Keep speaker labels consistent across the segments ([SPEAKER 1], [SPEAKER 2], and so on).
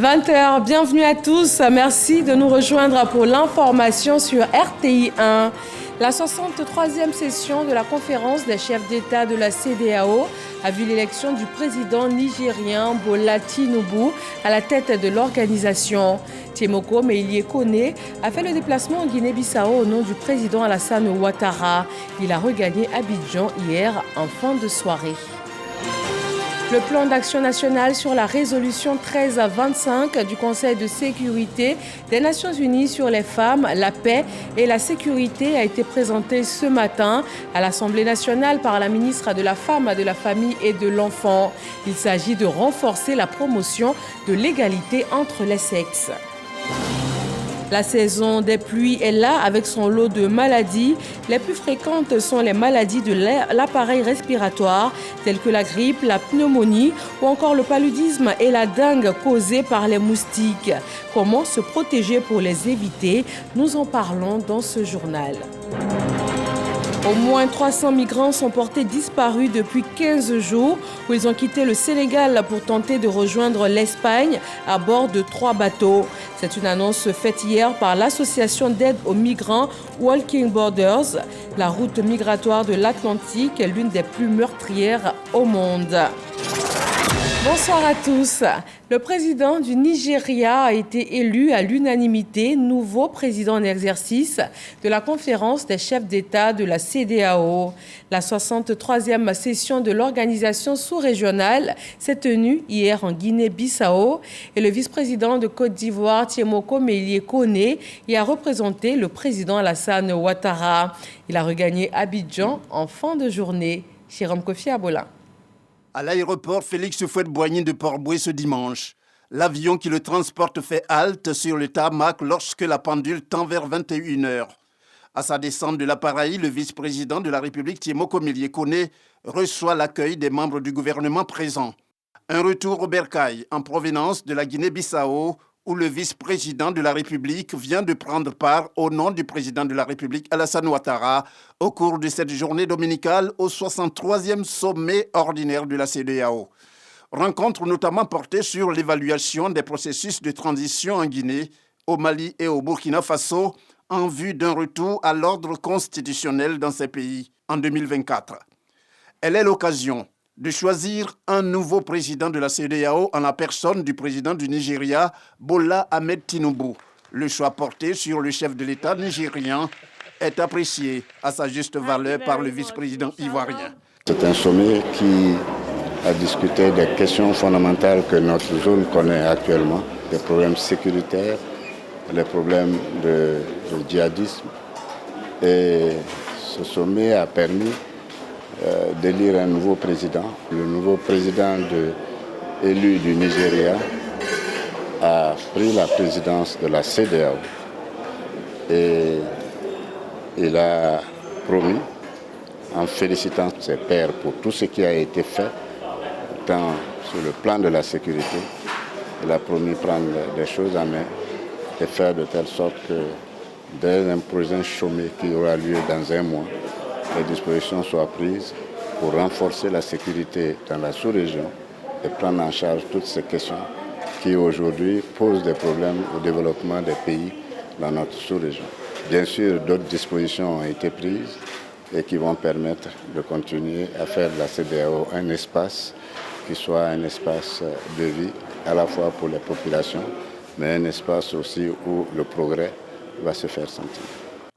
[SPEAKER 1] 20h, bienvenue à tous. Merci de nous rejoindre pour l'information sur RTI 1. La 63e session de la conférence des chefs d'État de la CEDEAO a vu l'élection du président nigérien Bola Tinubu à la tête de l'organisation. Temoko Meïlie Kone a fait le déplacement en Guinée-Bissau au nom du président Alassane Ouattara. Il a regagné Abidjan hier en fin de soirée. Le plan d'action national sur la résolution 1325 du Conseil de sécurité des Nations Unies sur les femmes, la paix et la sécurité a été présenté ce matin à l'Assemblée nationale par la ministre de la Femme, de la Famille et de l'Enfant. Il s'agit de renforcer la promotion de l'égalité entre les sexes. La saison des pluies est là avec son lot de maladies. Les plus fréquentes sont les maladies de l'appareil respiratoire, telles que la grippe, la pneumonie ou encore le paludisme et la dengue causée par les moustiques. Comment se protéger pour les éviter? Nous en parlons dans ce journal. Au moins 300 migrants sont portés disparus depuis 15 jours où ils ont quitté le Sénégal pour tenter de rejoindre l'Espagne à bord de 3 bateaux. C'est une annonce faite hier par l'association d'aide aux migrants Walking Borders. La route migratoire de l'Atlantique est l'une des plus meurtrières au monde. Bonsoir à tous. Le président du Nigeria a été élu à l'unanimité nouveau président en exercice de la conférence des chefs d'État de la CEDEAO. La 63e session de l'organisation sous-régionale s'est tenue hier en Guinée-Bissau et le vice-président de Côte d'Ivoire, Temoko Meïlie Kone, y a représenté le président Alassane Ouattara. Il a regagné Abidjan en fin de journée. Jérôme Kofi Abola.
[SPEAKER 2] À l'aéroport Félix Houphouët-Boigny de Port-Bouët ce dimanche, l'avion qui le transporte fait halte sur le tarmac lorsque la pendule tend vers 21h. À sa descente de l'appareil, le vice-président de la République, Temoko Meïlie Kone, reçoit l'accueil des membres du gouvernement présents. Un retour au bercail en provenance de la Guinée-Bissau, où le vice-président de la République vient de prendre part au nom du président de la République, Alassane Ouattara, au cours de cette journée dominicale au 63e sommet ordinaire de la CEDEAO. Rencontre notamment portée sur l'évaluation des processus de transition en Guinée, au Mali et au Burkina Faso, en vue d'un retour à l'ordre constitutionnel dans ces pays en 2024. Elle est l'occasion de choisir un nouveau président de la CEDEAO en la personne du président du Nigeria, Bola Ahmed Tinubu. Le choix porté sur le chef de l'État nigérien est apprécié à sa juste valeur par le vice-président ivoirien.
[SPEAKER 3] C'est un sommet qui a discuté des questions fondamentales que notre zone connaît actuellement, les problèmes sécuritaires, les problèmes de djihadisme. Et ce sommet a permis d'élire un nouveau président. Le nouveau président élu du Nigeria a pris la présidence de la CEDEAO et il a promis, en félicitant ses pairs pour tout ce qui a été fait, tant sur le plan de la sécurité, il a promis prendre des choses en main et faire de telle sorte que dès un prochain sommet qui aura lieu dans un mois, les dispositions soient prises pour renforcer la sécurité dans la sous-région et prendre en charge toutes ces questions qui aujourd'hui posent des problèmes au développement des pays dans notre sous-région. Bien sûr, d'autres dispositions ont été prises et qui vont permettre de continuer à faire de la CEDEAO un espace qui soit un espace de vie à la fois pour les populations, mais un espace aussi où le progrès va se faire sentir.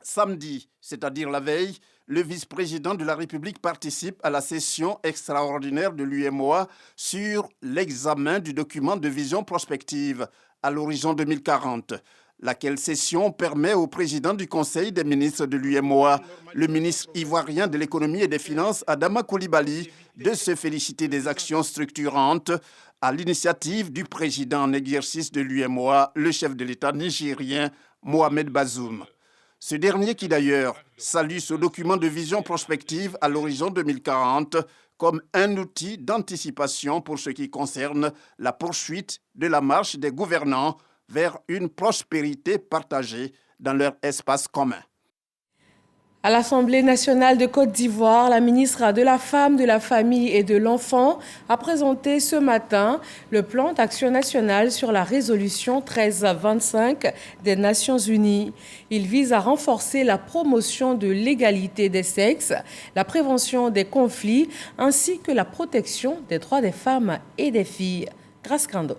[SPEAKER 2] Samedi, c'est-à-dire la veille, le vice-président de la République participe à la session extraordinaire de l'UEMOA sur l'examen du document de vision prospective à l'horizon 2040. Laquelle session permet au président du Conseil des ministres de l'UEMOA, le ministre ivoirien de l'économie et des finances, Adama Coulibaly, de se féliciter des actions structurantes à l'initiative du président en exercice de l'UEMOA, le chef de l'État nigérien, Mohamed Bazoum. Ce dernier qui d'ailleurs salue ce document de vision prospective à l'horizon 2040 comme un outil d'anticipation pour ce qui concerne la poursuite de la marche des gouvernants vers une prospérité partagée dans leur espace commun.
[SPEAKER 1] À l'Assemblée nationale de Côte d'Ivoire, la ministre de la Femme, de la Famille et de l'Enfant a présenté ce matin le plan d'action national sur la résolution 1325 des Nations Unies. Il vise à renforcer la promotion de l'égalité des sexes, la prévention des conflits ainsi que la protection des droits des femmes et des filles. Grace Kando.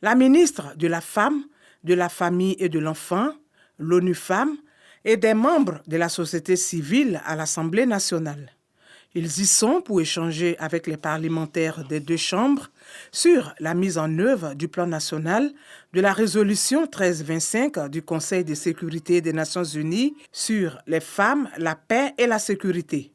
[SPEAKER 4] La ministre de la Femme, de la Famille et de l'Enfant, l'ONU Femmes, et des membres de la société civile à l'Assemblée nationale. Ils y sont pour échanger avec les parlementaires des deux chambres sur la mise en œuvre du plan national de la résolution 1325 du Conseil de sécurité des Nations Unies sur les femmes, la paix et la sécurité.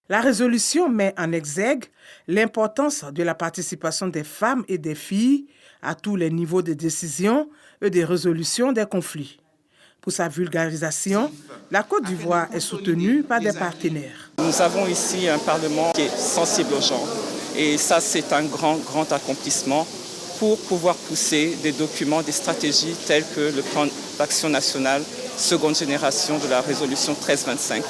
[SPEAKER 4] La résolution met en exergue l'importance de la participation des femmes et des filles à tous les niveaux de décision et de résolution des conflits. Pour sa vulgarisation, la Côte d'Ivoire est soutenue par des partenaires.
[SPEAKER 5] Nous avons ici un Parlement qui est sensible aux gens. Et ça, c'est un grand accomplissement pour pouvoir pousser des documents, des stratégies telles que le plan d'action national seconde génération de la résolution 1325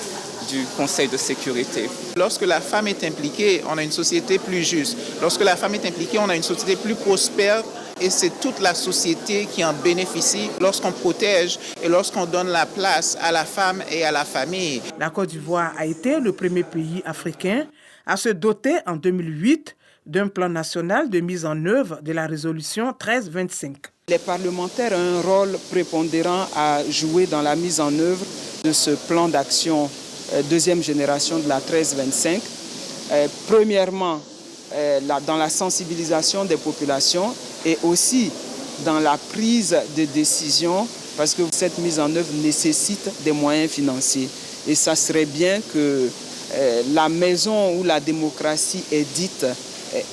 [SPEAKER 5] du Conseil de sécurité.
[SPEAKER 6] Lorsque la femme est impliquée, on a une société plus juste. Lorsque la femme est impliquée, on a une société plus prospère. Et c'est toute la société qui en bénéficie lorsqu'on protège et lorsqu'on donne la place à la femme et à la famille.
[SPEAKER 4] La Côte d'Ivoire a été le premier pays africain à se doter en 2008 d'un plan national de mise en œuvre de la résolution 1325.
[SPEAKER 5] Les parlementaires ont un rôle prépondérant à jouer dans la mise en œuvre de ce plan d'action deuxième génération de la 1325. Premièrement, dans la sensibilisation des populations et aussi dans la prise de décision, parce que cette mise en œuvre nécessite des moyens financiers. Et ça serait bien que la maison où la démocratie est dite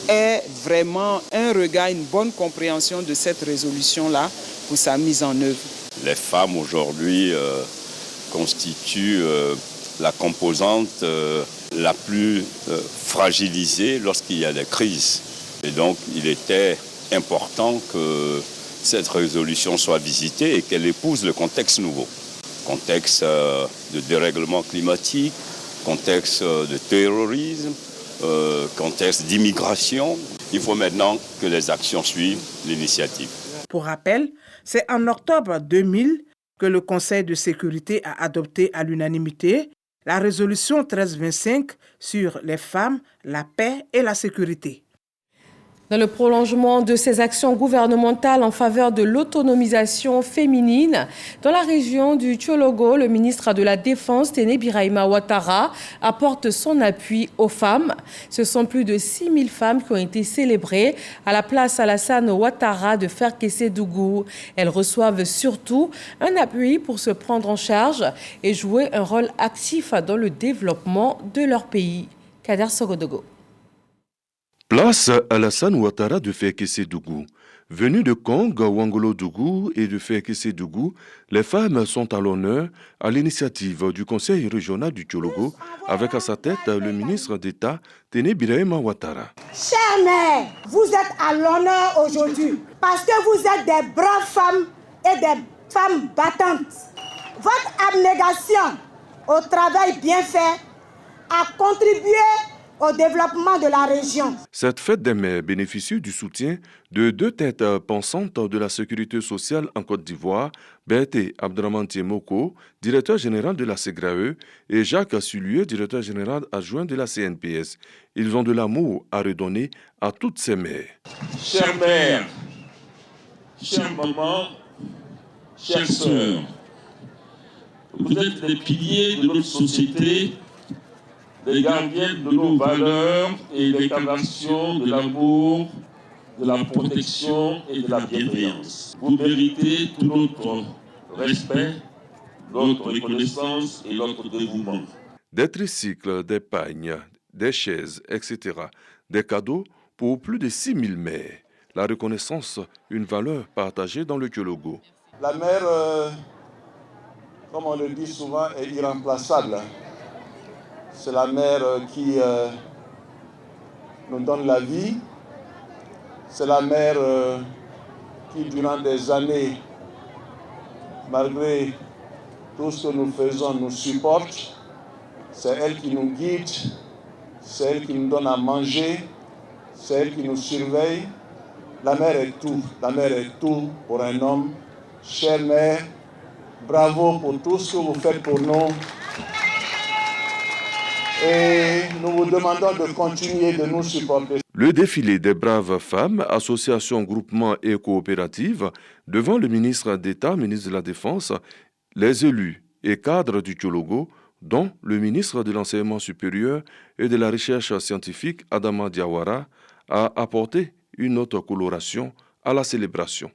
[SPEAKER 5] ait vraiment un regard, une bonne compréhension de cette résolution-là pour sa mise en œuvre.
[SPEAKER 7] Les femmes aujourd'hui constituent la composante la plus fragilisée lorsqu'il y a des crises. Et donc, il était important que cette résolution soit visitée et qu'elle épouse le contexte nouveau. Contexte de dérèglement climatique, contexte de terrorisme, contexte d'immigration. Il faut maintenant que les actions suivent l'initiative.
[SPEAKER 4] Pour rappel, c'est en octobre 2000 que le Conseil de sécurité a adopté à l'unanimité la résolution 1325 sur les femmes, la paix et la sécurité.
[SPEAKER 1] Dans le prolongement de ces actions gouvernementales en faveur de l'autonomisation féminine, dans la région du Tchologo, le ministre de la Défense, Téné Birahima Ouattara, apporte son appui aux femmes. Ce sont plus de 6000 femmes qui ont été célébrées à la place Alassane Ouattara de Ferkessé-Dougou. Elles reçoivent surtout un appui pour se prendre en charge et jouer un rôle actif dans le développement de leur pays. Kader Sogodogo.
[SPEAKER 8] Place Alassane Ouattara de Ferkessé-Dougou. Venus de Kong, Wangolo-Dougou et de Ferkessé-Dougou, les femmes sont à l'honneur à l'initiative du Conseil régional du Tchologo, avec à sa tête le ministre d'État, Téné Birahima Ouattara.
[SPEAKER 9] Chères mères, vous êtes à l'honneur aujourd'hui parce que vous êtes des braves femmes et des femmes battantes. Votre abnégation au travail bien fait a contribué au développement de la région.
[SPEAKER 8] Cette fête des mères bénéficie du soutien de deux têtes pensantes de la sécurité sociale en Côte d'Ivoire, Berté Abdraman Moko, directeur général de la SEGRAE, et Jacques Assulieu, directeur général adjoint de la CNPS. Ils ont de l'amour à redonner à toutes ces mères.
[SPEAKER 10] Chères mères, chères mamans, chères sœurs, vous êtes les piliers de notre société, les gardiennes de nos valeurs et les incarnations de l'amour, de la protection et de la bienveillance. Vous méritez tout notre respect, notre reconnaissance et notre dévouement.
[SPEAKER 8] Des tricycles, des pagnes, des chaises, etc. Des cadeaux pour plus de 6000 mères. La reconnaissance, une valeur partagée dans le Tchologo.
[SPEAKER 11] La mère, comme on le dit souvent, est irremplaçable. C'est la mère qui nous donne la vie. C'est la mère qui, durant des années, malgré Tout ce que nous faisons nous supporte. C'est elle qui nous guide, c'est elle qui nous donne à manger, c'est elle qui nous surveille. La mère est tout, la mère est tout pour un homme. Chère mère, bravo pour tout ce que vous faites pour nous. Et nous vous demandons de continuer de nous supporter.
[SPEAKER 8] Le défilé des braves femmes, associations, groupements et coopératives, devant le ministre d'État, ministre de la Défense, les élus et cadres du Tchologo, dont le ministre de l'Enseignement supérieur et de la Recherche scientifique, Adama Diawara, a apporté une autre coloration à la célébration.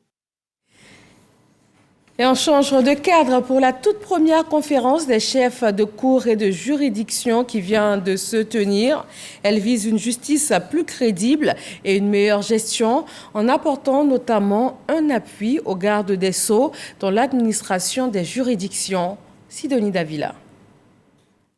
[SPEAKER 1] Et on change de cadre pour la toute première conférence des chefs de cour et de juridiction qui vient de se tenir. Elle vise une justice plus crédible et une meilleure gestion en apportant notamment un appui aux gardes des Sceaux dans l'administration des juridictions. Sidonie Davila.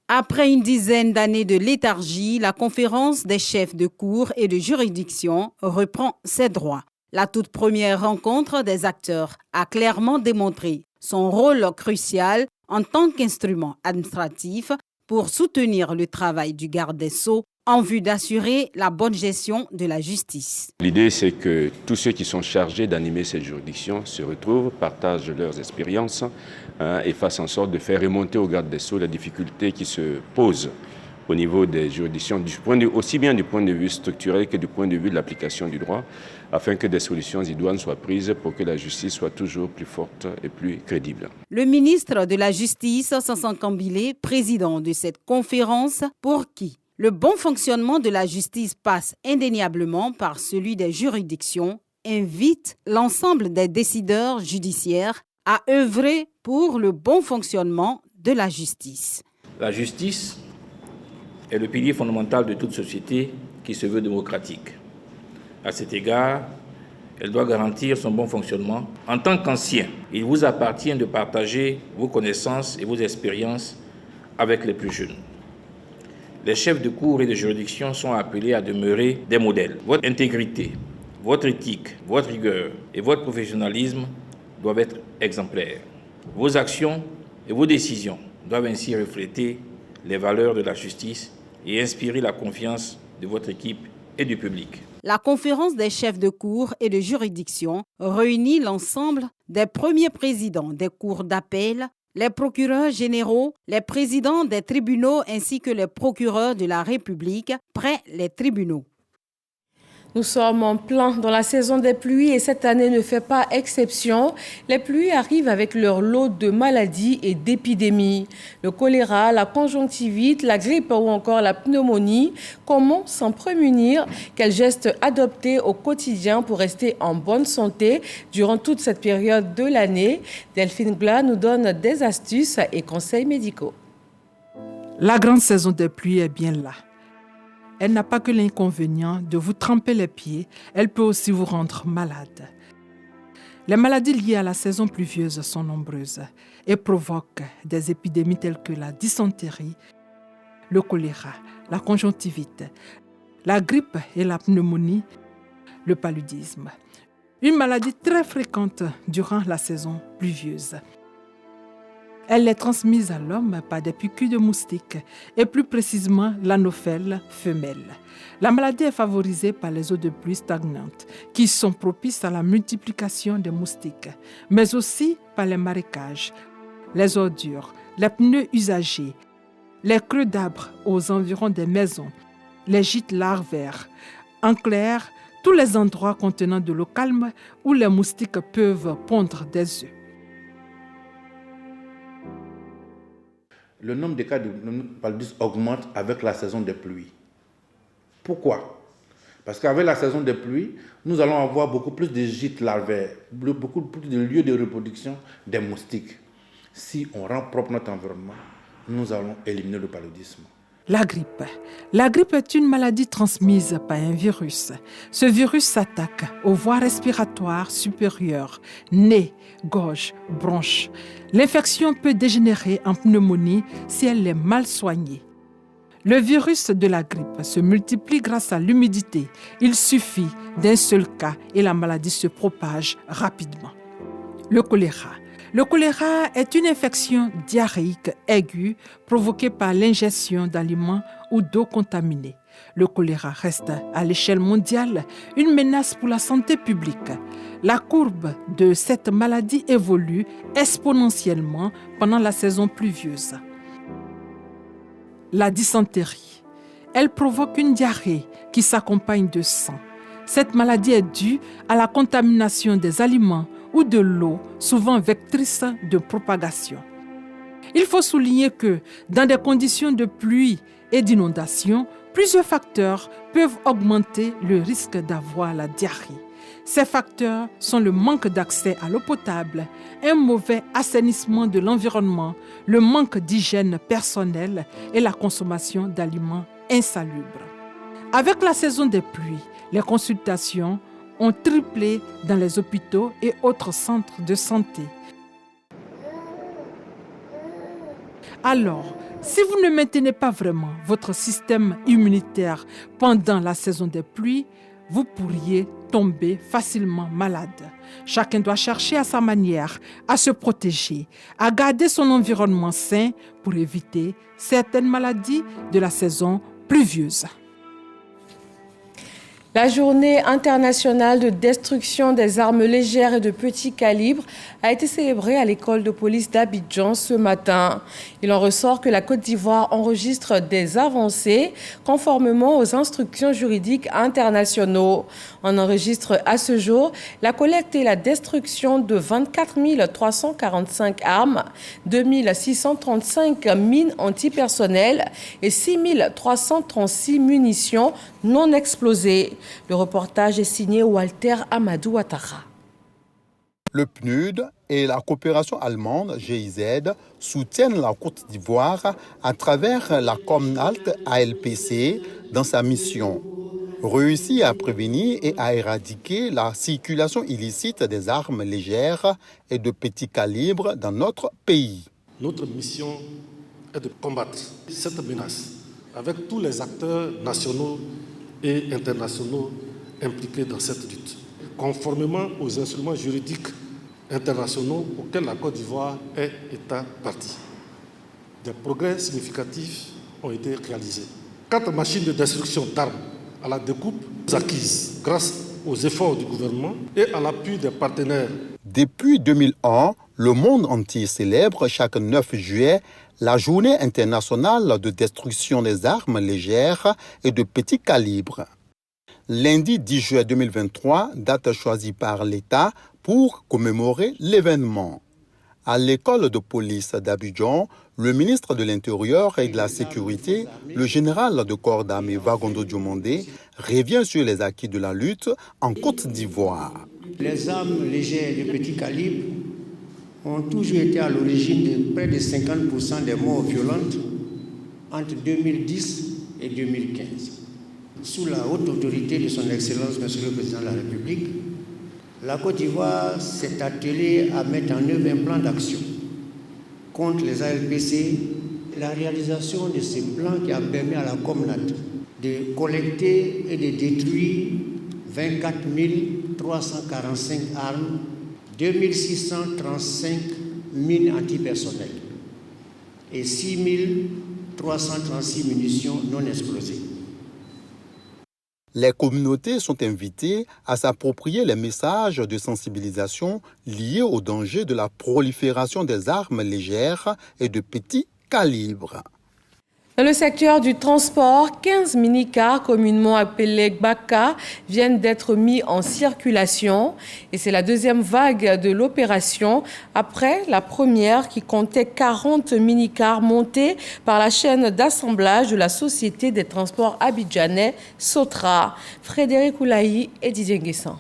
[SPEAKER 12] Après une dizaine d'années de léthargie, la conférence des chefs de cour et de juridiction reprend ses droits. La toute première rencontre des acteurs a clairement démontré son rôle crucial en tant qu'instrument administratif pour soutenir le travail du garde des Sceaux en vue d'assurer la bonne gestion de la justice.
[SPEAKER 13] L'idée, c'est que tous ceux qui sont chargés d'animer cette juridiction se retrouvent, partagent leurs expériences et fassent en sorte de faire remonter au garde des Sceaux les difficultés qui se posent au niveau des juridictions, aussi bien du point de vue structurel que du point de vue de l'application du droit, afin que des solutions idoines soient prises pour que la justice soit toujours plus forte et plus crédible.
[SPEAKER 12] Le ministre de la Justice, Sansan Kambile, président de cette conférence, pour qui le bon fonctionnement de la justice passe indéniablement par celui des juridictions, invite l'ensemble des décideurs judiciaires à œuvrer pour le bon fonctionnement de la justice.
[SPEAKER 14] La justice est le pilier fondamental de toute société qui se veut démocratique. À cet égard, elle doit garantir son bon fonctionnement. En tant qu'ancien, il vous appartient de partager vos connaissances et vos expériences avec les plus jeunes. Les chefs de cour et de juridiction sont appelés à demeurer des modèles. Votre intégrité, votre éthique, votre rigueur et votre professionnalisme doivent être exemplaires. Vos actions et vos décisions doivent ainsi refléter les valeurs de la justice et inspirer la confiance de votre équipe et du public.
[SPEAKER 12] La conférence des chefs de cour et de juridiction réunit l'ensemble des premiers présidents des cours d'appel, les procureurs généraux, les présidents des tribunaux ainsi que les procureurs de la République près les tribunaux.
[SPEAKER 1] Nous sommes en plein dans la saison des pluies et cette année ne fait pas exception. Les pluies arrivent avec leur lot de maladies et d'épidémies. Le choléra, la conjonctivite, la grippe ou encore la pneumonie. Comment s'en prémunir? Quels gestes adopter au quotidien pour rester en bonne santé durant toute cette période de l'année? Delphine Gla nous donne des astuces et conseils médicaux.
[SPEAKER 4] La grande saison des pluies est bien là. Elle n'a pas que l'inconvénient de vous tremper les pieds, elle peut aussi vous rendre malade. Les maladies liées à la saison pluvieuse sont nombreuses et provoquent des épidémies telles que la dysenterie, le choléra, la conjonctivite, la grippe et la pneumonie, le paludisme. Une maladie très fréquente durant la saison pluvieuse. Elle est transmise à l'homme par des piqûres de moustiques et plus précisément l'anophèle femelle. La maladie est favorisée par les eaux de pluie stagnantes qui sont propices à la multiplication des moustiques, mais aussi par les marécages, les ordures, les pneus usagés, les creux d'arbres aux environs des maisons, les gîtes larvaires. En clair, tous les endroits contenant de l'eau calme où les moustiques peuvent pondre des œufs.
[SPEAKER 15] Le nombre de cas de paludisme augmente avec la saison des pluies. Pourquoi? Parce qu'avec la saison des pluies, nous allons avoir beaucoup plus de gîtes larvaires, beaucoup plus de lieux de reproduction des moustiques. Si on rend propre notre environnement, nous allons éliminer le paludisme.
[SPEAKER 4] La grippe. La grippe est une maladie transmise par un virus. Ce virus s'attaque aux voies respiratoires supérieures, nez, gorge, bronches. L'infection peut dégénérer en pneumonie si elle est mal soignée. Le virus de la grippe se multiplie grâce à l'humidité. Il suffit d'un seul cas et la maladie se propage rapidement. Le choléra. Le choléra est une infection diarrhéique aiguë provoquée par l'ingestion d'aliments ou d'eau contaminée. Le choléra reste à l'échelle mondiale une menace pour la santé publique. La courbe de cette maladie évolue exponentiellement pendant la saison pluvieuse. La dysenterie. Elle provoque une diarrhée qui s'accompagne de sang. Cette maladie est due à la contamination des aliments ou de l'eau, souvent vectrice de propagation. Il faut souligner que, dans des conditions de pluie et d'inondation, plusieurs facteurs peuvent augmenter le risque d'avoir la diarrhée. Ces facteurs sont le manque d'accès à l'eau potable, un mauvais assainissement de l'environnement, le manque d'hygiène personnelle et la consommation d'aliments insalubres. Avec la saison des pluies, les consultations ont triplé dans les hôpitaux et autres centres de santé. Alors, si vous ne maintenez pas vraiment votre système immunitaire pendant la saison des pluies, vous pourriez tomber facilement malade. Chacun doit chercher à sa manière à se protéger, à garder son environnement sain pour éviter certaines maladies de la saison pluvieuse.
[SPEAKER 1] La journée internationale de destruction des armes légères et de petit calibre a été célébrée à l'école de police d'Abidjan ce matin. Il en ressort que la Côte d'Ivoire enregistre des avancées conformément aux instructions juridiques internationaux. On enregistre à ce jour la collecte et la destruction de 24 345 armes, 2 635 mines antipersonnelles et 6 336 munitions non explosées. Le reportage est signé Walter Amadou Ouattara.
[SPEAKER 16] Le PNUD et la coopération allemande GIZ soutiennent la Côte d'Ivoire à travers la Comnalt ALPC dans sa mission. Réussir à prévenir et à éradiquer la circulation illicite des armes légères et de petit calibre dans notre pays.
[SPEAKER 17] Notre mission est de combattre cette menace avec tous les acteurs nationaux et internationaux impliqués dans cette lutte, conformément aux instruments juridiques internationaux auxquels la Côte d'Ivoire est État partie. Des progrès significatifs ont été réalisés. 4 machines de destruction d'armes à la découpe acquises grâce aux efforts du gouvernement et à l'appui des partenaires.
[SPEAKER 16] Depuis 2001, le monde entier célèbre chaque 9 juillet la Journée internationale de destruction des armes légères et de petit calibre. Lundi 10 juillet 2023, date choisie par l'État pour commémorer l'événement. À l'école de police d'Abidjan, le ministre de l'Intérieur et de la Sécurité, le général de corps d'armée Vagondo Diomandé, revient sur les acquis de la lutte en Côte d'Ivoire.
[SPEAKER 18] Les armes légères de petit calibre ont toujours été à l'origine de près de 50% des morts violentes entre 2010 et 2015. Sous la haute autorité de son Excellence, Monsieur le Président de la République, la Côte d'Ivoire s'est attelée à mettre en œuvre un plan d'action contre les ALPC. La réalisation de ce plan qui a permis à la Comnat de collecter et de détruire 24 345 armes, 2635 mines antipersonnelles et 6336 munitions non explosées.
[SPEAKER 16] Les communautés sont invitées à s'approprier les messages de sensibilisation liés au danger de la prolifération des armes légères et de petit calibre.
[SPEAKER 1] Dans le secteur du transport, 15 mini-cars, communément appelés Baka, viennent d'être mis en circulation. Et c'est la deuxième vague de l'opération, après la première qui comptait 40 mini-cars montés par la chaîne d'assemblage de la Société des transports abidjanais, Sotra. Frédéric Oulaï et Didier Nguessan.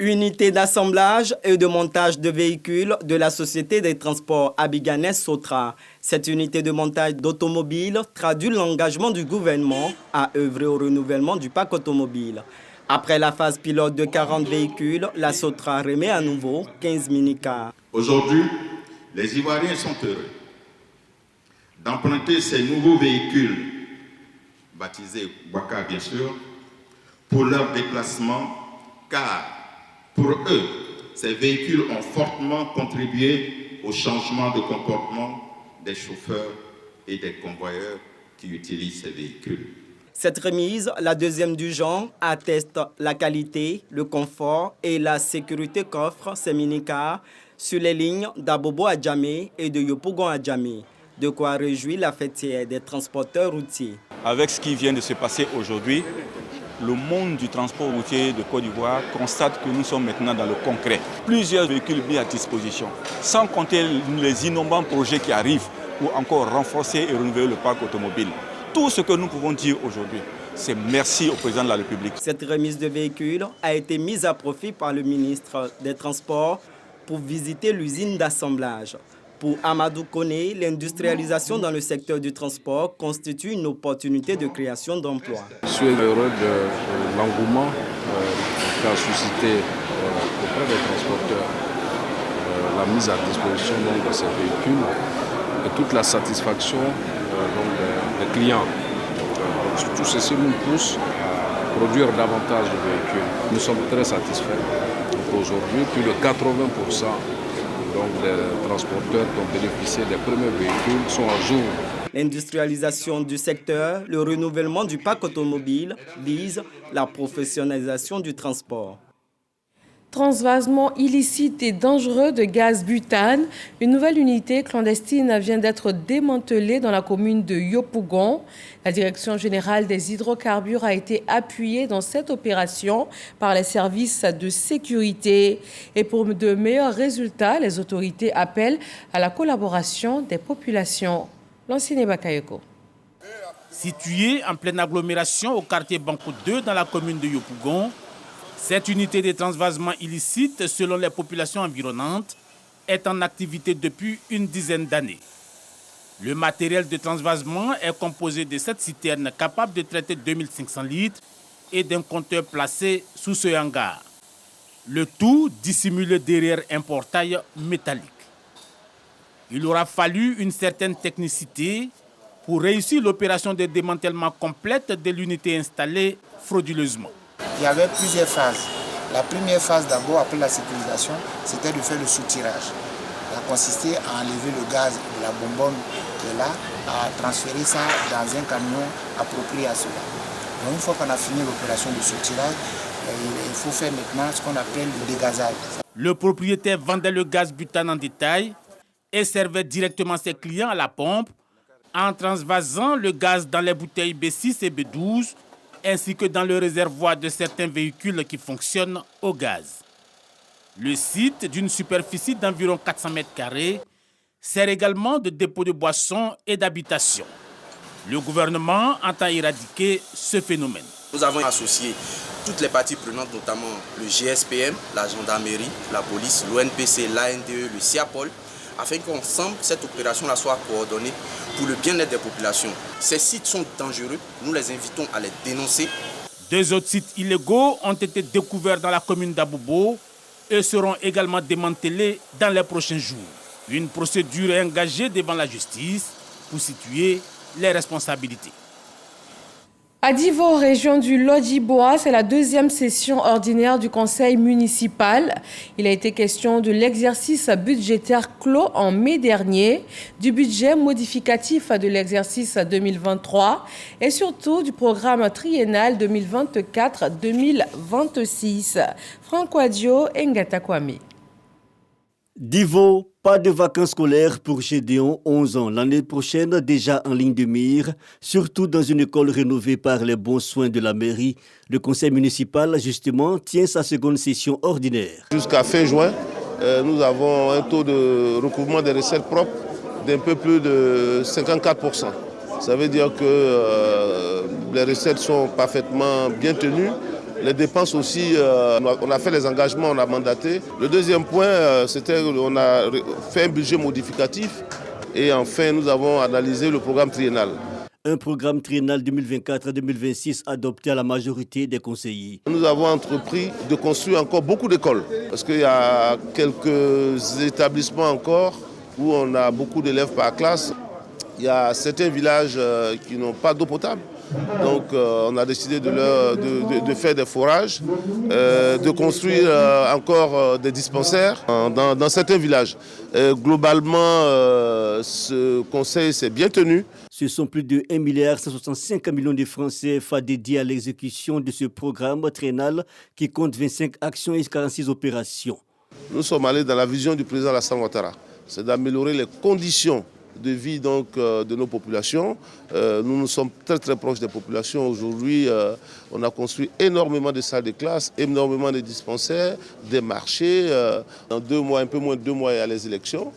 [SPEAKER 19] Unité d'assemblage et de montage de véhicules de la Société des transports abidjanais Sotra. Cette unité de montage d'automobiles traduit l'engagement du gouvernement à œuvrer au renouvellement du parc automobile. Après la phase pilote de 40 véhicules, la Sotra remet à nouveau 15 mini-cars.
[SPEAKER 20] Aujourd'hui, les Ivoiriens sont heureux d'emprunter ces nouveaux véhicules, baptisés Baka bien sûr, pour leur déplacement, car pour eux, Ces véhicules ont fortement contribué au changement de comportement des chauffeurs et des convoyeurs qui utilisent ces véhicules.
[SPEAKER 19] Cette remise, la deuxième du genre, atteste la qualité, le confort et la sécurité qu'offrent ces minicars sur les lignes d'Abobo à Djamé et de Yopougon à Djamé. De quoi réjouir la fêtière des transporteurs routiers.
[SPEAKER 21] Avec ce qui vient de se passer aujourd'hui, le monde du transport routier de Côte d'Ivoire constate que nous sommes maintenant dans le concret. Plusieurs véhicules mis à disposition, sans compter les innombrables projets qui arrivent pour encore renforcer et renouveler le parc automobile. Tout ce que nous pouvons dire aujourd'hui, c'est merci au président de la République.
[SPEAKER 19] Cette remise de véhicules a été mise à profit par le ministre des Transports pour visiter l'usine d'assemblage. Pour Amadou Koné, l'industrialisation dans le secteur du transport constitue une opportunité de création d'emplois.
[SPEAKER 22] Je suis heureux de l'engouement qu'a suscité auprès des transporteurs la mise à disposition de ces véhicules et toute la satisfaction des clients. Tout ceci nous pousse à produire davantage de véhicules. Nous sommes très satisfaits. Aujourd'hui, plus de 80% des transporteurs qui ont bénéficié des premiers véhicules sont à jour.
[SPEAKER 19] L'industrialisation du secteur, le renouvellement du parc automobile vise la professionnalisation du transport.
[SPEAKER 1] Transvasement illicite et dangereux de gaz butane. Une nouvelle unité clandestine vient d'être démantelée dans la commune de Yopougon. La Direction générale des hydrocarbures a été appuyée dans cette opération par les services de sécurité. Et pour de meilleurs résultats, les autorités appellent à la collaboration des populations. Lancine Bakayoko.
[SPEAKER 23] Située en pleine agglomération au quartier Banco 2 dans la commune de Yopougon, cette unité de transvasement illicite, selon les populations environnantes, est en activité depuis une dizaine d'années. Le matériel de transvasement est composé de 7 citernes capables de traiter 2500 litres et d'un compteur placé sous ce hangar. Le tout dissimulé derrière un portail métallique. Il aura fallu une certaine technicité pour réussir l'opération de démantèlement complète de l'unité installée frauduleusement.
[SPEAKER 24] Il y avait plusieurs phases. La première phase d'abord, après la sécurisation, c'était de faire le soutirage. Ça consistait à enlever le gaz de la bonbonne de là, à transférer ça dans un camion approprié à cela. Donc une fois qu'on a fini l'opération de soutirage, il faut faire maintenant ce qu'on appelle le dégazage.
[SPEAKER 23] Le propriétaire vendait le gaz butane en détail et servait directement ses clients à la pompe en transvasant le gaz dans les bouteilles B6 et B12 ainsi que dans le réservoir de certains véhicules qui fonctionnent au gaz. Le site, d'une superficie d'environ 400 m², sert également de dépôt de boissons et d'habitation. Le gouvernement entend éradiquer ce phénomène.
[SPEAKER 25] Nous avons associé toutes les parties prenantes, notamment le GSPM, la gendarmerie, la police, l'ONPC, l'ANDE, le CIAPOL, afin qu'ensemble, cette opération-là soit coordonnée pour le bien-être des populations. Ces sites sont dangereux, nous les invitons à les dénoncer.
[SPEAKER 23] 2 autres sites illégaux ont été découverts dans la commune d'Abobo et seront également démantelés dans les prochains jours. Une procédure est engagée devant la justice pour situer les responsabilités.
[SPEAKER 1] À Divo, région du Lodjiboa, c'est la 2e session ordinaire du conseil municipal. Il a été question de l'exercice budgétaire clos en mai dernier, du budget modificatif de l'exercice 2023 et surtout du programme triennal 2024-2026. Franco Adio et Ngata Kwame.
[SPEAKER 26] Divo, pas de vacances scolaires pour Gédéon, 11 ans. L'année prochaine, déjà en ligne de mire, surtout dans une école rénovée par les bons soins de la mairie. Le conseil municipal, justement, tient sa seconde session ordinaire.
[SPEAKER 11] Jusqu'à fin juin, nous avons un taux de recouvrement des recettes propres d'un peu plus de 54%. Ça veut dire que les recettes sont parfaitement bien tenues. Les dépenses aussi, on a fait les engagements, on a mandaté. Le deuxième point, c'était qu'on a fait un budget modificatif et enfin nous avons analysé le programme triennal.
[SPEAKER 26] Un programme triennal 2024-2026 adopté à la majorité des conseillers.
[SPEAKER 11] Nous avons entrepris de construire encore beaucoup d'écoles parce qu'il y a quelques établissements encore où on a beaucoup d'élèves par classe. Il y a certains villages qui n'ont pas d'eau potable.
[SPEAKER 2] Donc on a décidé de faire des forages, de construire encore des dispensaires dans certains villages. Globalement, ce conseil s'est bien tenu.
[SPEAKER 26] Ce sont plus de 1,165 milliard de francs CFA dédiés à l'exécution de ce programme triennal qui compte 25 actions et 46 opérations.
[SPEAKER 2] Nous sommes allés dans la vision du président Alassane Ouattara, c'est d'améliorer les conditions de vie de nos populations. Nous sommes très proches des populations. Aujourd'hui, on a construit énormément de salles de classe, énormément de dispensaires, des marchés. Dans 2 mois, un peu moins de 2 mois, il y a les élections.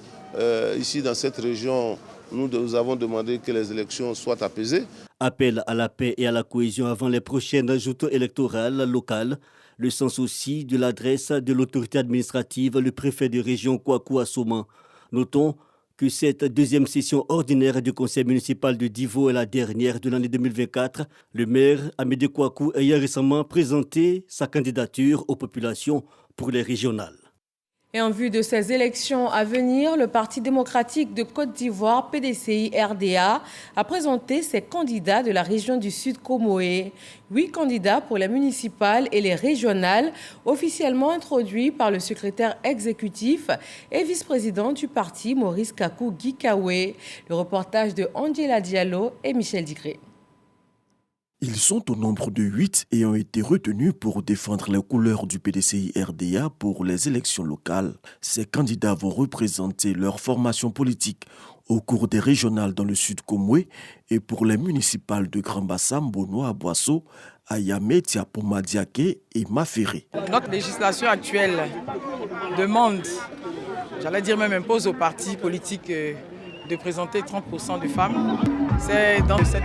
[SPEAKER 2] Ici, dans cette région, nous avons demandé que les élections soient apaisées.
[SPEAKER 26] Appel à la paix et à la cohésion avant les prochaines joutes électorales locales. Le sens aussi de l'adresse de l'autorité administrative, le préfet de région Kouakou Assouman. Notons que cette deuxième session ordinaire du conseil municipal de Divo est la dernière de l'année 2024. Le maire Amédée Kouakou ayant récemment présenté sa candidature aux populations pour les régionales.
[SPEAKER 1] Et en vue de ces élections à venir, le Parti démocratique de Côte d'Ivoire, PDCI-RDA, a présenté ses candidats de la région du Sud Comoé. 8 candidats pour les municipales et les régionales, officiellement introduits par le secrétaire exécutif et vice-président du parti, Maurice Kakou Gikawe. Le reportage de Angela Diallo et Michel Digré.
[SPEAKER 3] Ils sont au nombre de 8 et ont été retenus pour défendre les couleurs du PDCI-RDA pour les élections locales. Ces candidats vont représenter leur formation politique au cours des régionales dans le Sud Comoué et pour les municipales de Grand Bassam, Bono, Boasso, Ayamé, Tiapouma, Diaké et Maféré.
[SPEAKER 5] Notre législation actuelle demande, j'allais dire même impose aux partis politiques de présenter 30% de femmes. C'est dans cette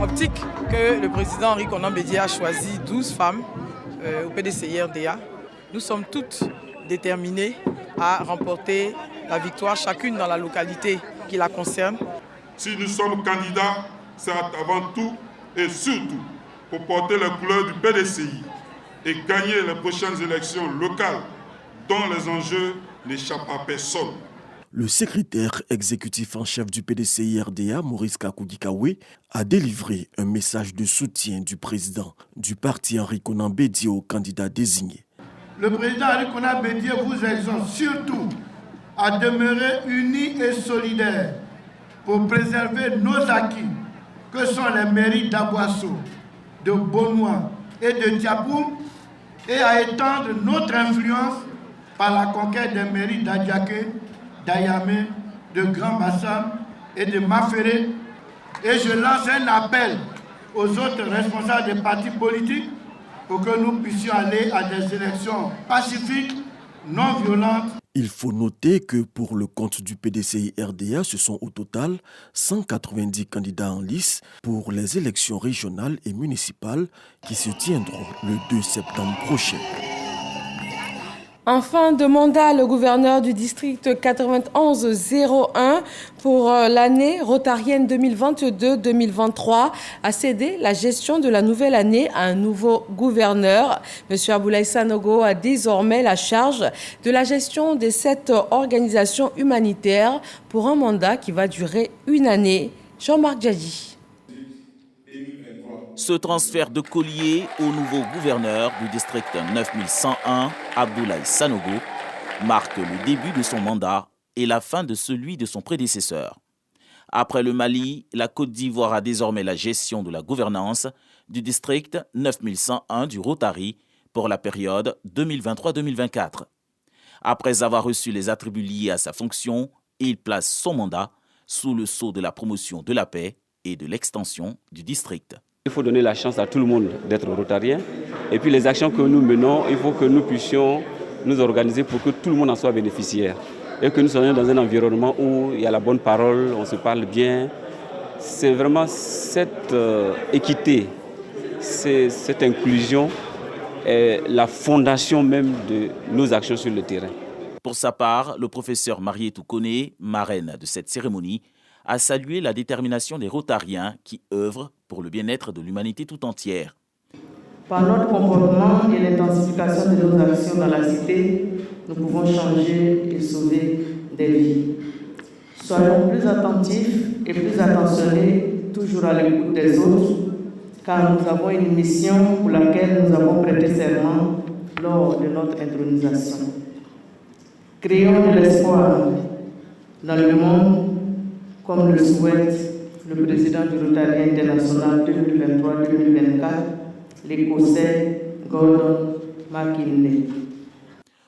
[SPEAKER 5] optique que le président Henri Konan Bédié a choisi 12 femmes au PDCI-RDA. Nous sommes toutes déterminées à remporter la victoire, chacune dans la localité qui la concerne.
[SPEAKER 6] Si nous sommes candidats, c'est avant tout et surtout pour porter les couleurs du PDCI et gagner les prochaines élections locales dont les enjeux n'échappent à personne.
[SPEAKER 3] Le secrétaire exécutif en chef du PDCI-RDA, Maurice Kakou Gikawe, a délivré un message de soutien du président du parti Henri Konan Bédié au candidat désigné.
[SPEAKER 7] Le président Henri Konan Bédié vous exhorte surtout à demeurer unis et solidaires pour préserver nos acquis, que sont les mairies d'Aboasso, de Bonois et de Tiapoum, et à étendre notre influence par la conquête des mairies d'Adiaké, d'Ayamé, de Grand Bassam et de Maféré. Et je lance un appel aux autres responsables des partis politiques pour que nous puissions aller à des élections pacifiques, non violentes.
[SPEAKER 3] Il faut noter que pour le compte du PDCI-RDA, ce sont au total 190 candidats en lice pour les élections régionales et municipales qui se tiendront le 2 septembre prochain.
[SPEAKER 1] En fin de mandat, le gouverneur du district 9101 pour l'année rotarienne 2022-2023 a cédé la gestion de la nouvelle année à un nouveau gouverneur. M. Aboulaye Sanogo a désormais la charge de la gestion de cette organisation humanitaire pour un mandat qui va durer 1 année. Jean-Marc Djadji.
[SPEAKER 9] Ce transfert de collier au nouveau gouverneur du district 9101, Aboulaye Sanogo, marque le début de son mandat et la fin de celui de son prédécesseur. Après le Mali, la Côte d'Ivoire a désormais la gestion de la gouvernance du district 9101 du Rotary pour la période 2023-2024. Après avoir reçu les attributs liés à sa fonction, il place son mandat sous le sceau de la promotion de la paix et de l'extension du district.
[SPEAKER 27] Il faut donner la chance à tout le monde d'être rotarien. Et puis les actions que nous menons, il faut que nous puissions nous organiser pour que tout le monde en soit bénéficiaire. Et que nous soyons dans un environnement où il y a la bonne parole, on se parle bien. C'est vraiment cette équité, cette inclusion est la fondation même de nos actions sur le terrain.
[SPEAKER 9] Pour sa part, le professeur Marietou Koné, marraine de cette cérémonie, a salué la détermination des rotariens qui œuvrent pour le bien-être de l'humanité tout entière.
[SPEAKER 28] Par notre comportement et l'intensification de nos actions dans la cité, nous pouvons changer et sauver des vies. Soyons plus attentifs et plus attentionnés toujours à l'écoute des autres, car nous avons une mission pour laquelle nous avons prêté serment lors de notre intronisation. Créons de l'espoir dans le monde, comme le souhaite le président du Rotary International 2023-2024, l'Écossais Gordon McKinley.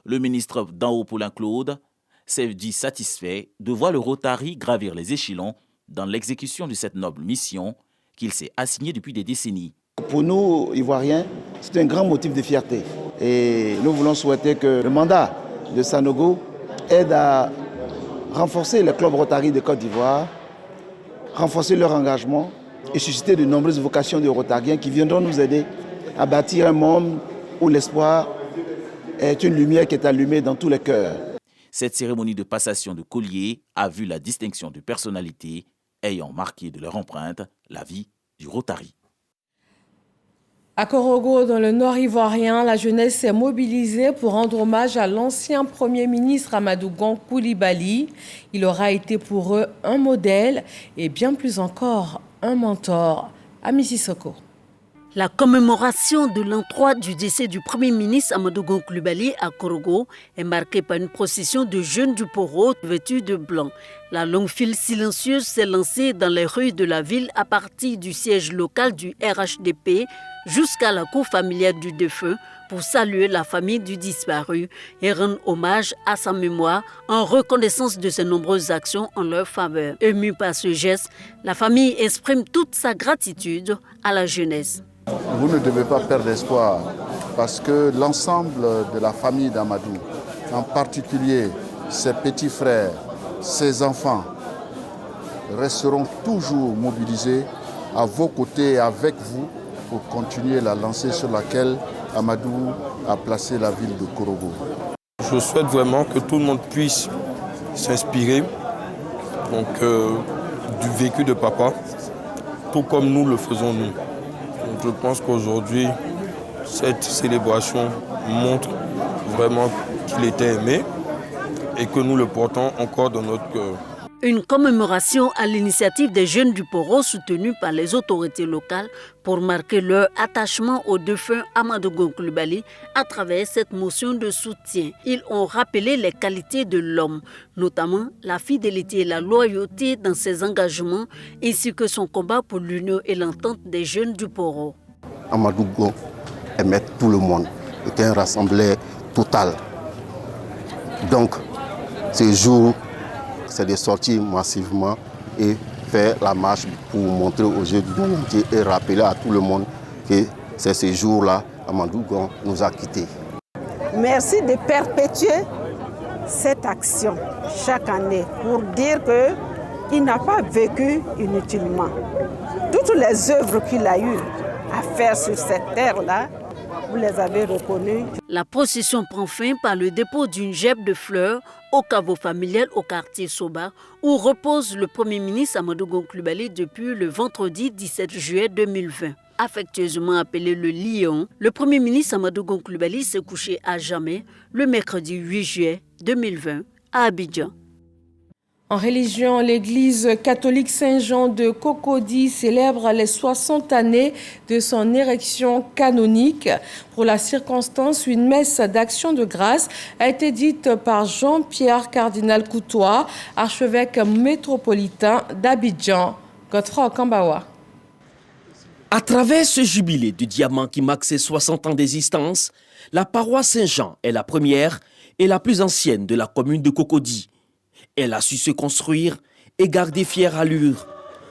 [SPEAKER 9] Le ministre d'En-Haut Paulin Claude s'est dit satisfait de voir le Rotary gravir les échelons dans l'exécution de cette noble mission qu'il s'est assignée depuis des décennies.
[SPEAKER 4] Pour nous, Ivoiriens, c'est un grand motif de fierté. Et nous voulons souhaiter que le mandat de Sanogo aide à renforcer les clubs Rotary de Côte d'Ivoire, renforcer leur engagement et susciter de nombreuses vocations de Rotariens qui viendront nous aider à bâtir un monde où l'espoir est une lumière qui est allumée dans tous les cœurs.
[SPEAKER 9] Cette cérémonie de passation de collier a vu la distinction de personnalités ayant marqué de leur empreinte la vie du Rotary.
[SPEAKER 1] À Korogo, dans le nord ivoirien, la jeunesse s'est mobilisée pour rendre hommage à l'ancien Premier ministre Amadou Gon Coulibaly. Il aura été pour eux un modèle et bien plus encore un mentor. Ami Sissoko.
[SPEAKER 8] La commémoration de l'an 3 du décès du Premier ministre Amadou Gon Coulibaly à Korogo est marquée par une procession de jeunes du Poro vêtus de blanc. La longue file silencieuse s'est lancée dans les rues de la ville à partir du siège local du RHDP jusqu'à la cour familiale du défunt pour saluer la famille du disparu et rendre hommage à sa mémoire en reconnaissance de ses nombreuses actions en leur faveur. Émue par ce geste, la famille exprime toute sa gratitude à la jeunesse.
[SPEAKER 10] Vous ne devez pas perdre espoir parce que l'ensemble de la famille d'Amadou, en particulier ses petits frères, ses enfants, resteront toujours mobilisés à vos côtés et avec vous pour continuer la lancée sur laquelle Amadou a placé la ville de Korogo.
[SPEAKER 12] Je souhaite vraiment que tout le monde puisse s'inspirer du vécu de papa, tout comme nous le faisons nous. Donc, je pense qu'aujourd'hui, cette célébration montre vraiment qu'il était aimé et que nous le portons encore dans notre cœur.
[SPEAKER 8] Une commémoration à l'initiative des jeunes du Poro soutenue par les autorités locales pour marquer leur attachement au défunt Amadou Gon Coulibaly à travers cette motion de soutien. Ils ont rappelé les qualités de l'homme, notamment la fidélité et la loyauté dans ses engagements, ainsi que son combat pour l'union et l'entente des jeunes du Poro.
[SPEAKER 10] Amadou Gon aimait tout le monde, était un rassembleur total. Donc, ce jour, c'est de sortir massivement et faire la marche pour montrer aux yeux du monde entier et rappeler à tout le monde que c'est ce jour-là, Amadou Gon nous a quittés.
[SPEAKER 13] Merci de perpétuer cette action chaque année pour dire qu'il n'a pas vécu inutilement. Toutes les œuvres qu'il a eues à faire sur cette terre-là, vous les avez reconnues.
[SPEAKER 8] La procession prend fin par le dépôt d'une gemme de fleurs au caveau familial au quartier Soba, où repose le Premier ministre Amadou Gon Coulibaly depuis le vendredi 17 juillet 2020. Affectueusement appelé le Lion, le Premier ministre Amadou Gon Coulibaly s'est couché à jamais le mercredi 8 juillet 2020 à Abidjan.
[SPEAKER 1] En religion, l'église catholique Saint-Jean de Cocody célèbre les 60 années de son érection canonique. Pour la circonstance, une messe d'action de grâce a été dite par Jean-Pierre Cardinal Coutois, archevêque métropolitain d'Abidjan. Godefroy Kambawa.
[SPEAKER 3] À travers ce jubilé de diamant qui marque ses 60 ans d'existence, la paroisse Saint-Jean est la première et la plus ancienne de la commune de Cocody. Elle a su se construire et garder fière allure.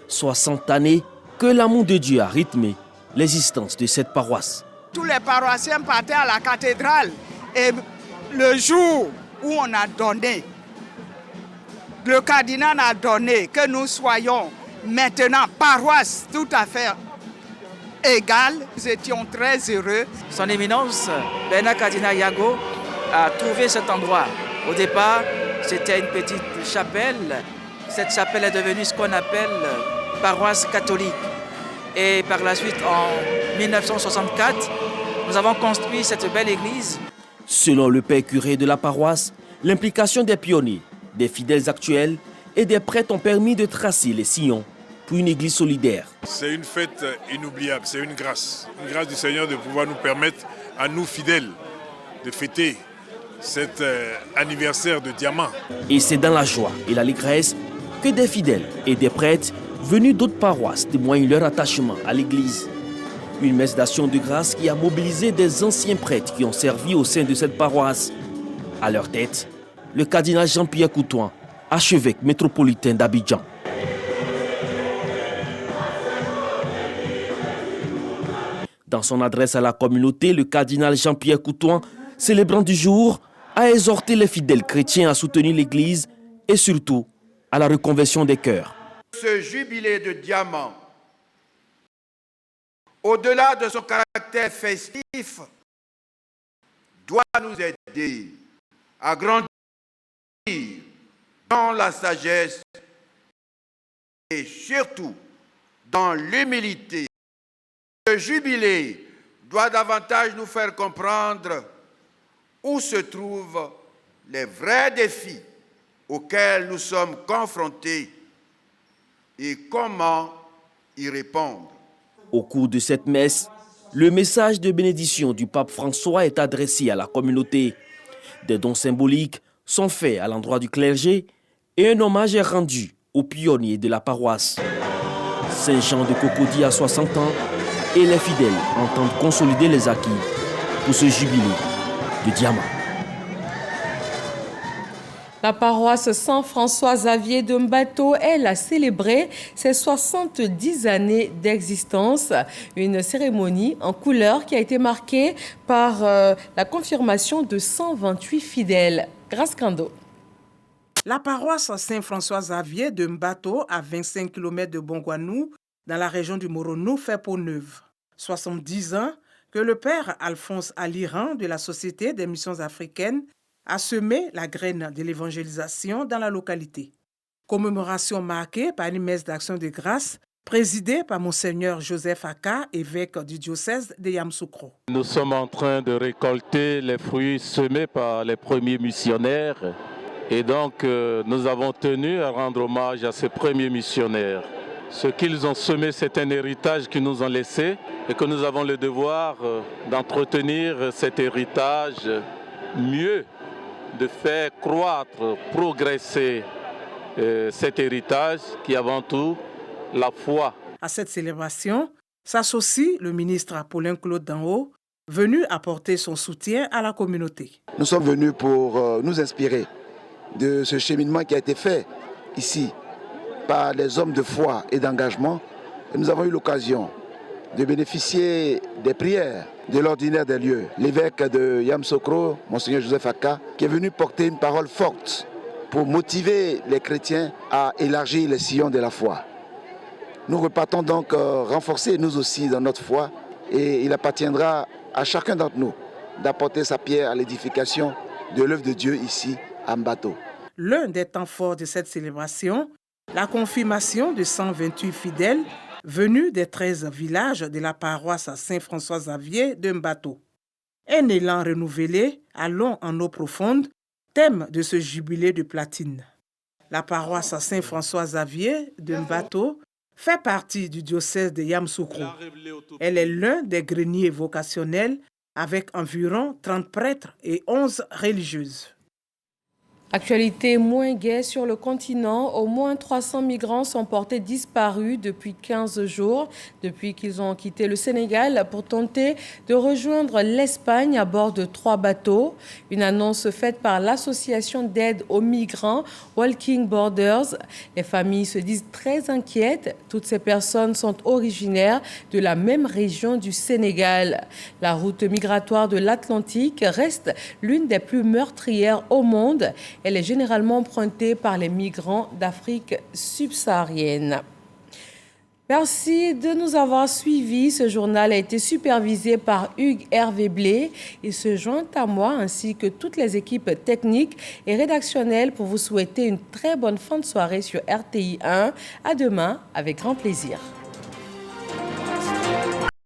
[SPEAKER 3] 60 années que l'amour de Dieu a rythmé l'existence de cette paroisse.
[SPEAKER 14] Tous les paroissiens partaient à la cathédrale et le jour où on a donné, le cardinal a donné que nous soyons maintenant paroisse tout à fait égale, nous étions très heureux.
[SPEAKER 15] Son éminence, Bernard Cardinal Yago, a trouvé cet endroit. Au départ, c'était une petite chapelle. Cette chapelle est devenue ce qu'on appelle paroisse catholique. Et par la suite, en 1964, nous avons construit cette belle église.
[SPEAKER 3] Selon le père curé de la paroisse, l'implication des pionniers, des fidèles actuels et des prêtres ont permis de tracer les sillons
[SPEAKER 9] pour une église solidaire.
[SPEAKER 16] C'est une fête inoubliable, c'est une grâce du Seigneur de pouvoir nous permettre à nous fidèles de fêter cet anniversaire de diamant.
[SPEAKER 9] Et c'est dans la joie et l'allégresse que des fidèles et des prêtres venus d'autres paroisses témoignent leur attachement à l'église. Une messe d'action de grâce qui a mobilisé des anciens prêtres qui ont servi au sein de cette paroisse. À leur tête, le cardinal Jean-Pierre Coutouin, archevêque métropolitain d'Abidjan. Dans son adresse à la communauté, le cardinal Jean-Pierre Coutouin, célébrant du jour, a exhorté les fidèles chrétiens à soutenir l'Église et surtout à la reconversion des cœurs.
[SPEAKER 17] Ce jubilé de diamant, au-delà de son caractère festif, doit nous aider à grandir dans la sagesse et surtout dans l'humilité. Ce jubilé doit davantage nous faire comprendre où se trouvent les vrais défis auxquels nous sommes confrontés et comment y répondre.
[SPEAKER 9] Au cours de cette messe, le message de bénédiction du pape François est adressé à la communauté. Des dons symboliques sont faits à l'endroit du clergé et un hommage est rendu aux pionniers de la paroisse. Saint Jean de Cocody a 60 ans et les fidèles entendent consolider les acquis pour ce jubilé de diamant.
[SPEAKER 1] La paroisse Saint-François-Xavier de Mbato, elle, a célébré ses 70 années d'existence. Une cérémonie en couleur qui a été marquée par la confirmation de 128 fidèles. Grâce Kando.
[SPEAKER 18] La paroisse Saint-François-Xavier de Mbato, à 25 km de Bongouanou, dans la région du Morono, fait peau neuve. 70 ans que le père Alphonse Aliran de la Société des missions africaines a semé la graine de l'évangélisation dans la localité. Commémoration marquée par une messe d'action de grâce présidée par Monseigneur Joseph Aka, évêque du diocèse de Yamoussoukro.
[SPEAKER 19] Nous sommes en train de récolter les fruits semés par les premiers missionnaires et donc nous avons tenu à rendre hommage à ces premiers missionnaires. Ce qu'ils ont semé, c'est un héritage qu'ils nous ont laissé et que nous avons le devoir d'entretenir cet héritage, mieux de faire croître, progresser cet héritage qui est avant tout la foi.
[SPEAKER 18] À cette célébration s'associe le ministre Paulin-Claude Danho, venu apporter son soutien à la communauté.
[SPEAKER 4] Nous sommes venus pour nous inspirer de ce cheminement qui a été fait ici par les hommes de foi et d'engagement. Et nous avons eu l'occasion de bénéficier des prières de l'ordinaire des lieux. L'évêque de Yamoussoukro, Monseigneur Joseph Aka, qui est venu porter une parole forte pour motiver les chrétiens à élargir les sillons de la foi. Nous repartons donc renforcer nous aussi dans notre foi et il appartiendra à chacun d'entre nous d'apporter sa pierre à l'édification de l'œuvre de Dieu ici à Mbato.
[SPEAKER 18] L'un des temps forts de cette célébration, la confirmation de 128 fidèles venus des 13 villages de la paroisse Saint-François-Xavier de Mbato. Un élan renouvelé, allons en eau profonde, thème de ce jubilé de platine. La paroisse Saint-François-Xavier de Mbato fait partie du diocèse de Yamoussoukro. Elle est l'un des greniers vocationnels avec environ 30 prêtres et 11 religieuses.
[SPEAKER 1] Actualité moins gaie sur le continent. Au moins 300 migrants sont portés disparus depuis 15 jours, depuis qu'ils ont quitté le Sénégal pour tenter de rejoindre l'Espagne à bord de 3 bateaux. Une annonce faite par l'association d'aide aux migrants Walking Borders. Les familles se disent très inquiètes. Toutes ces personnes sont originaires de la même région du Sénégal. La route migratoire de l'Atlantique reste l'une des plus meurtrières au monde. Elle est généralement empruntée par les migrants d'Afrique subsaharienne. Merci de nous avoir suivis. Ce journal a été supervisé par Hugues Hervé Blé. Il se joint à moi ainsi que toutes les équipes techniques et rédactionnelles pour vous souhaiter une très bonne fin de soirée sur RTI 1. À demain avec grand plaisir.